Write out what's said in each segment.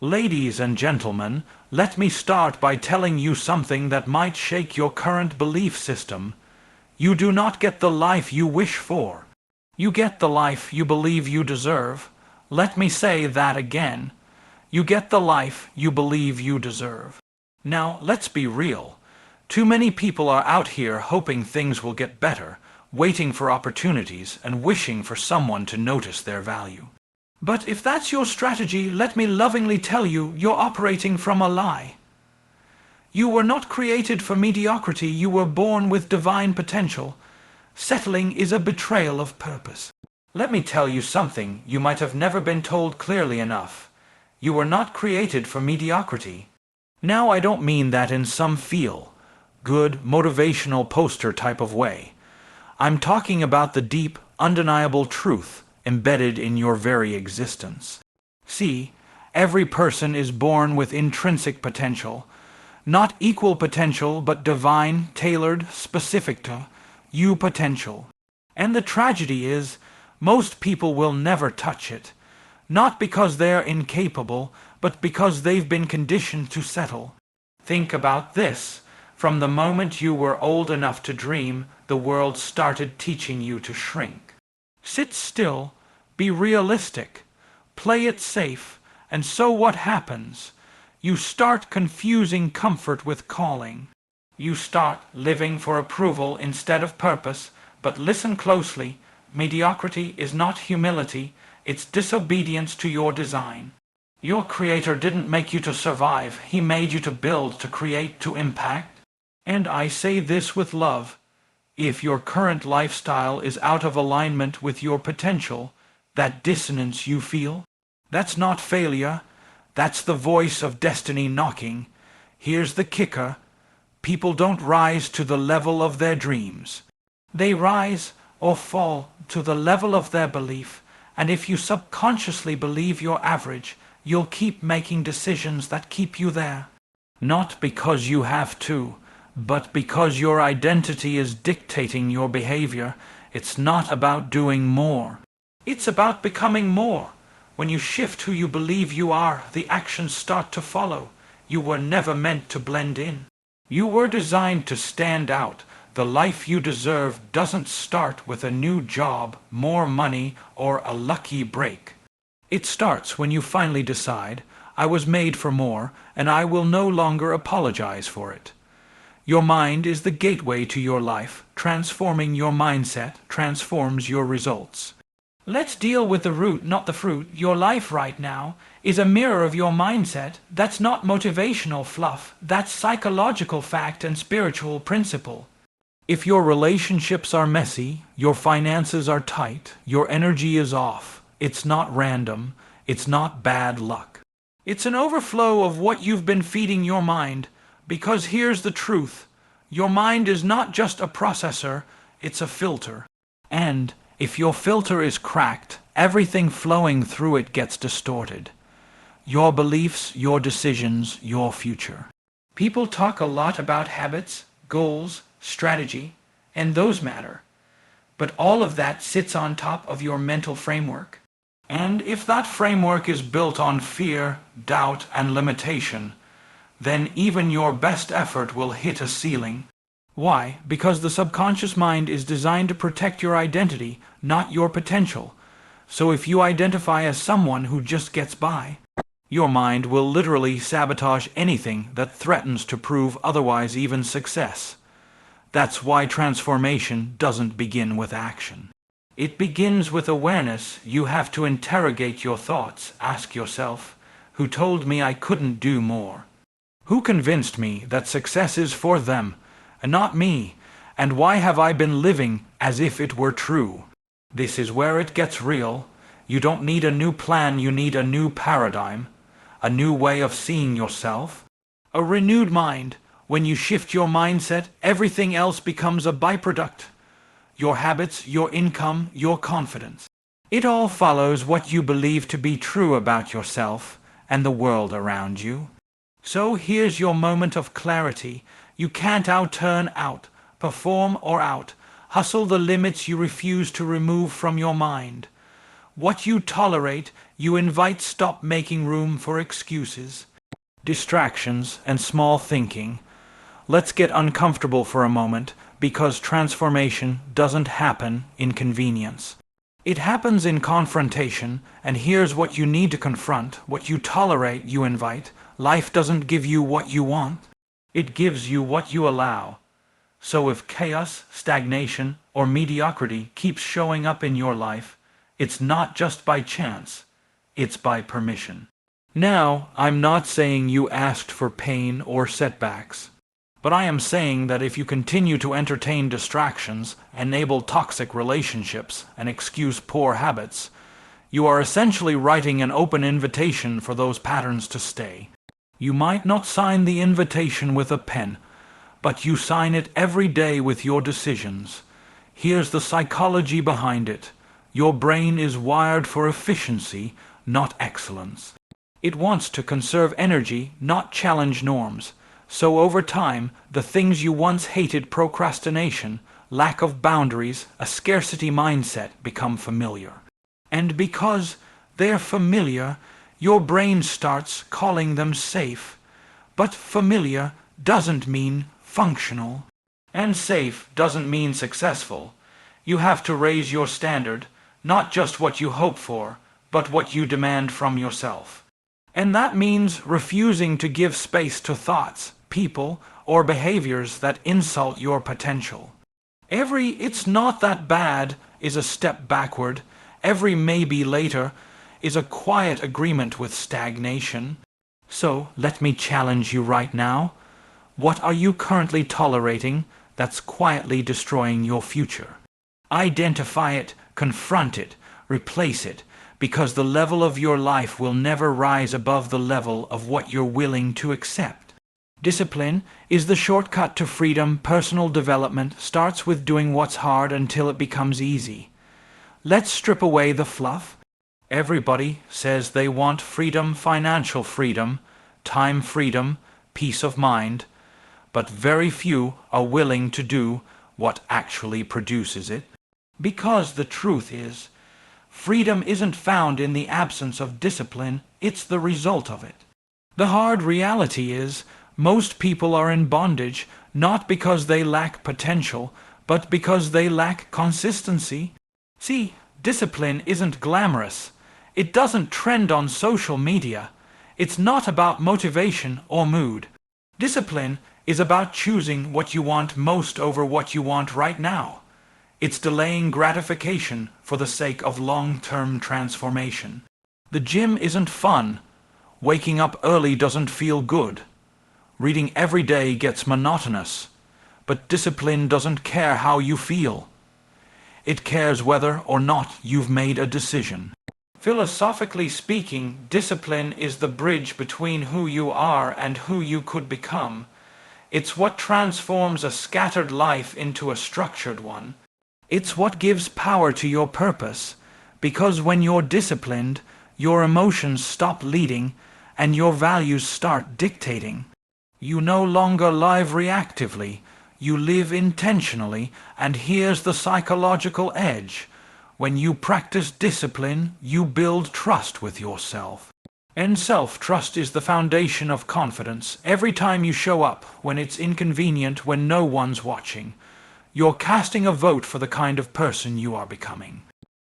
Ladies and gentlemen, let me start by telling you something that might shake your current belief system. You do not get the life you wish for. You get the life you believe you deserve. Let me say that again. You get the life you believe you deserve. Now, let's be real. Too many people are out here hoping things will get better, waiting for opportunities and wishing for someone to notice their value. But if that's your strategy, let me lovingly tell you, you're operating from a lie. You were not created for mediocrity, you were born with divine potential. Settling is a betrayal of purpose. Let me tell you something you might have never been told clearly enough. You were not created for mediocrity. Now, I don't mean that in some feel-good, motivational poster type of way. I'm talking about the deep, undeniable truth embedded in your very existence. See, every person is born with intrinsic potential. Not equal potential, but divine, tailored, specific to you potential. And the tragedy is, most people will never touch it. Not because they're incapable, but because they've been conditioned to settle. Think about this. From the moment you were old enough to dream, the world started teaching you to shrink. Sit still, be realistic, play it safe, and so what happens? You start confusing comfort with calling. You start living for approval instead of purpose, but listen closely. Mediocrity is not humility, it's disobedience to your design. Your Creator didn't make you to survive, He made you to build, to create, to impact. And I say this with love. If your current lifestyle is out of alignment with your potential, that dissonance you feel, that's not failure, that's the voice of destiny knocking. Here's the kicker. People don't rise to the level of their dreams. They rise or fall to the level of their belief, and if you subconsciously believe you're average, you'll keep making decisions that keep you there. Not because you have to, but because your identity is dictating your behavior. It's not about doing more. It's about becoming more. When you shift who you believe you are, the actions start to follow. You were never meant to blend in. You were designed to stand out. The life you deserve doesn't start with a new job, more money, or a lucky break. It starts when you finally decide, I was made for more, and I will no longer apologize for it. Your mind is the gateway to your life. Transforming your mindset transforms your results. Let's deal with the root, not the fruit. Your life right now is a mirror of your mindset. That's not motivational fluff. That's psychological fact and spiritual principle. If your relationships are messy, your finances are tight, your energy is off, it's not random, it's not bad luck. It's an overflow of what you've been feeding your mind. Because here's the truth. Your mind is not just a processor, it's a filter. And if your filter is cracked, everything flowing through it gets distorted. Your beliefs, your decisions, your future. People talk a lot about habits, goals, strategy, and those matter. But all of that sits on top of your mental framework. And if that framework is built on fear, doubt, and limitation, then even your best effort will hit a ceiling. Why? Because the subconscious mind is designed to protect your identity, not your potential. So if you identify as someone who just gets by, your mind will literally sabotage anything that threatens to prove otherwise, even success. That's why transformation doesn't begin with action. It begins with awareness. You have to interrogate your thoughts. Ask yourself, who told me I couldn't do more? Who convinced me that success is for them and not me? And why have I been living as if it were true? This is where it gets real. You don't need a new plan, you need a new paradigm, a new way of seeing yourself, a renewed mind. When you shift your mindset, everything else becomes a byproduct. Your habits, your income, your confidence. It all follows what you believe to be true about yourself and the world around you. So here's your moment of clarity. You can't outturn out, perform or out, hustle the limits you refuse to remove from your mind. What you tolerate You invite stop making room for excuses, distractions, and small thinking. Let's get uncomfortable for a moment, because transformation doesn't happen in convenience. It happens in confrontation, and here's what you need to confront: what you tolerate, you invite. Life doesn't give you what you want. It gives you what you allow. So if chaos, stagnation, or mediocrity keeps showing up in your life, it's not just by chance, it's by permission. Now, I'm not saying you asked for pain or setbacks, but I am saying that if you continue to entertain distractions, enable toxic relationships, and excuse poor habits, you are essentially writing an open invitation for those patterns to stay. You might not sign the invitation with a pen, but you sign it every day with your decisions. Here's the psychology behind it. Your brain is wired for efficiency, not excellence. It wants to conserve energy, not challenge norms. So over time, the things you once hated, procrastination, lack of boundaries, a scarcity mindset, become familiar. And because they're familiar, your brain starts calling them safe. But familiar doesn't mean functional. And safe doesn't mean successful. You have to raise your standard, not just what you hope for, but what you demand from yourself. And that means refusing to give space to thoughts, people, or behaviors that insult your potential. Every "it's not that bad" is a step backward. Every "maybe later" is a quiet agreement with stagnation. So, let me challenge you right now. What are you currently tolerating that's quietly destroying your future? Identify it, confront it, replace it, because the level of your life will never rise above the level of what you're willing to accept. Discipline is the shortcut to freedom. Personal development starts with doing what's hard until it becomes easy. Let's strip away the fluff. Everybody says they want freedom, financial freedom, time freedom, peace of mind, but very few are willing to do what actually produces it. Because the truth is, freedom isn't found in the absence of discipline, it's the result of it. The hard reality is, most people are in bondage, not because they lack potential, but because they lack consistency. See, discipline isn't glamorous. It doesn't trend on social media. It's not about motivation or mood. Discipline is about choosing what you want most over what you want right now. It's delaying gratification for the sake of long-term transformation. The gym isn't fun. Waking up early doesn't feel good. Reading every day gets monotonous. But discipline doesn't care how you feel. It cares whether or not you've made a decision. Philosophically speaking, discipline is the bridge between who you are and who you could become. It's what transforms a scattered life into a structured one. It's what gives power to your purpose, because when you're disciplined, your emotions stop leading and your values start dictating. You no longer live reactively, you live intentionally, and here's the psychological edge. When you practice discipline, you build trust with yourself. And self-trust is the foundation of confidence. Every time you show up, when it's inconvenient, when no one's watching, you're casting a vote for the kind of person you are becoming.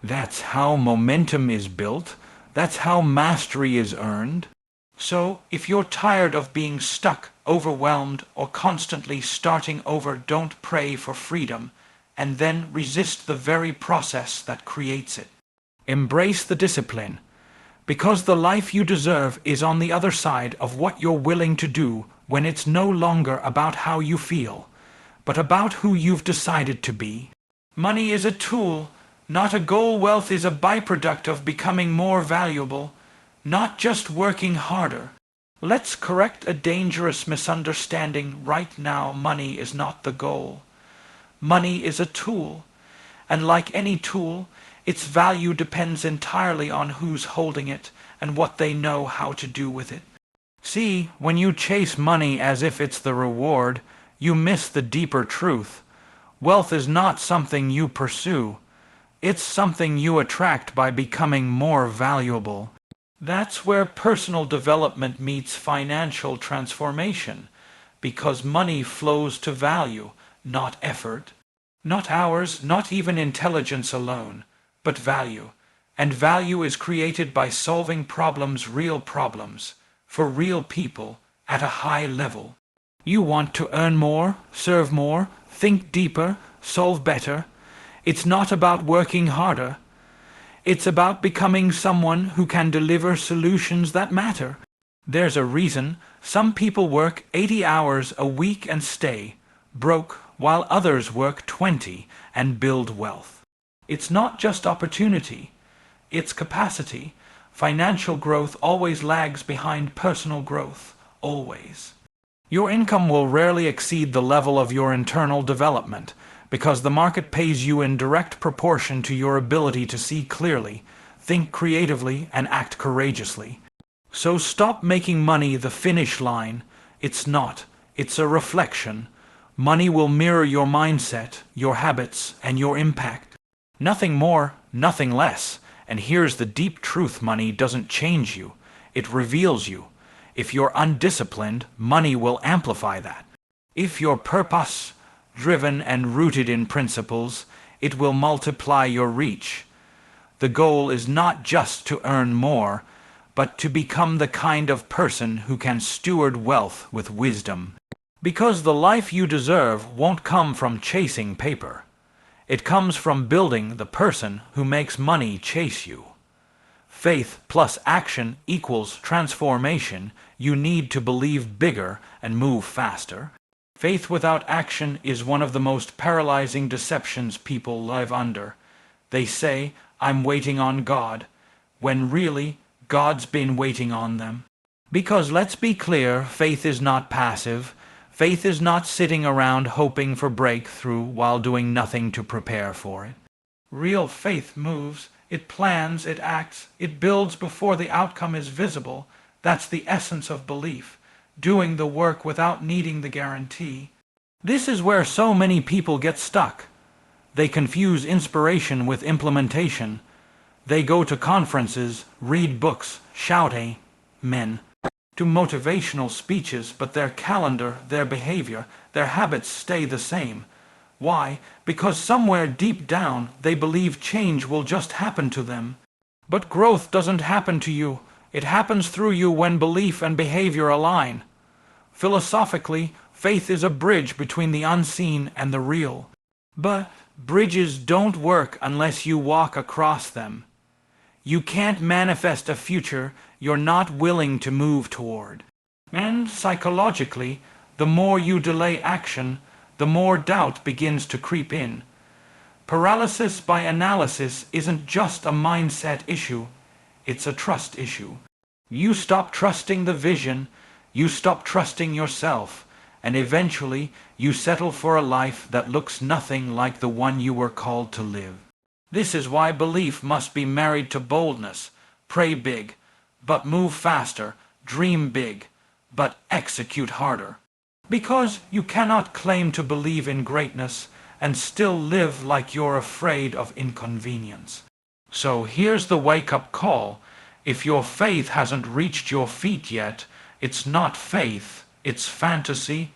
That's how momentum is built. That's how mastery is earned. So, if you're tired of being stuck, overwhelmed, or constantly starting over, don't pray for freedom, and then resist the very process that creates it. Embrace the discipline, because the life you deserve is on the other side of what you're willing to do when it's no longer about how you feel, but about who you've decided to be. Money is a tool, not a goal. Wealth is a byproduct of becoming more valuable, not just working harder. Let's correct a dangerous misunderstanding right now. Money is not the goal. Money is a tool, and like any tool, its value depends entirely on who's holding it and what they know how to do with it. See, when you chase money as if it's the reward, you miss the deeper truth. Wealth is not something you pursue. It's something you attract by becoming more valuable. That's where personal development meets financial transformation, because money flows to value, not effort, not hours, not even intelligence alone, but value. And value is created by solving real problems, for real people, at a high level. You want to earn more, serve more, think deeper, solve better. It's not about working harder. It's about becoming someone who can deliver solutions that matter. There's a reason some people work 80 hours a week and stay broke, while others work 20 and build wealth. It's not just opportunity, it's capacity. Financial growth always lags behind personal growth, always. Your income will rarely exceed the level of your internal development, because the market pays you in direct proportion to your ability to see clearly, think creatively, and act courageously. So stop making money the finish line. It's not. It's a reflection. Money will mirror your mindset, your habits, and your impact. Nothing more, nothing less. And here's the deep truth: money doesn't change you. It reveals you. If you're undisciplined, money will amplify that. If you're purpose-driven and rooted in principles, it will multiply your reach. The goal is not just to earn more, but to become the kind of person who can steward wealth with wisdom. Because the life you deserve won't come from chasing paper. It comes from building the person who makes money chase you. Faith plus action equals transformation. You need to believe bigger and move faster. Faith without action is one of the most paralyzing deceptions people live under. They say, "I'm waiting on God," when really, God's been waiting on them. Because let's be clear, faith is not passive. Faith is not sitting around hoping for breakthrough while doing nothing to prepare for it. Real faith moves, it plans, it acts, it builds before the outcome is visible. That's the essence of belief, doing the work without needing the guarantee. This is where so many people get stuck. They confuse inspiration with implementation. They go to conferences, read books, shout amen to motivational speeches, but their calendar, their behavior, their habits stay the same. Why? Because somewhere deep down they believe change will just happen to them. But growth doesn't happen to you. It happens through you when belief and behavior align. Philosophically, faith is a bridge between the unseen and the real. But bridges don't work unless you walk across them. You can't manifest a future you're not willing to move toward. And psychologically, the more you delay action, the more doubt begins to creep in. Paralysis by analysis isn't just a mindset issue, it's a trust issue. You stop trusting the vision, you stop trusting yourself, and eventually you settle for a life that looks nothing like the one you were called to live. This is why belief must be married to boldness. Pray big, but move faster. Dream big, but execute harder. Because you cannot claim to believe in greatness and still live like you're afraid of inconvenience. So here's the wake-up call. If your faith hasn't reached your feet yet, it's not faith, it's fantasy.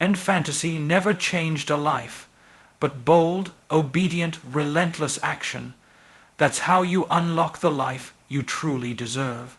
And fantasy never changed a life. But bold, obedient, relentless action. That's how you unlock the life you truly deserve.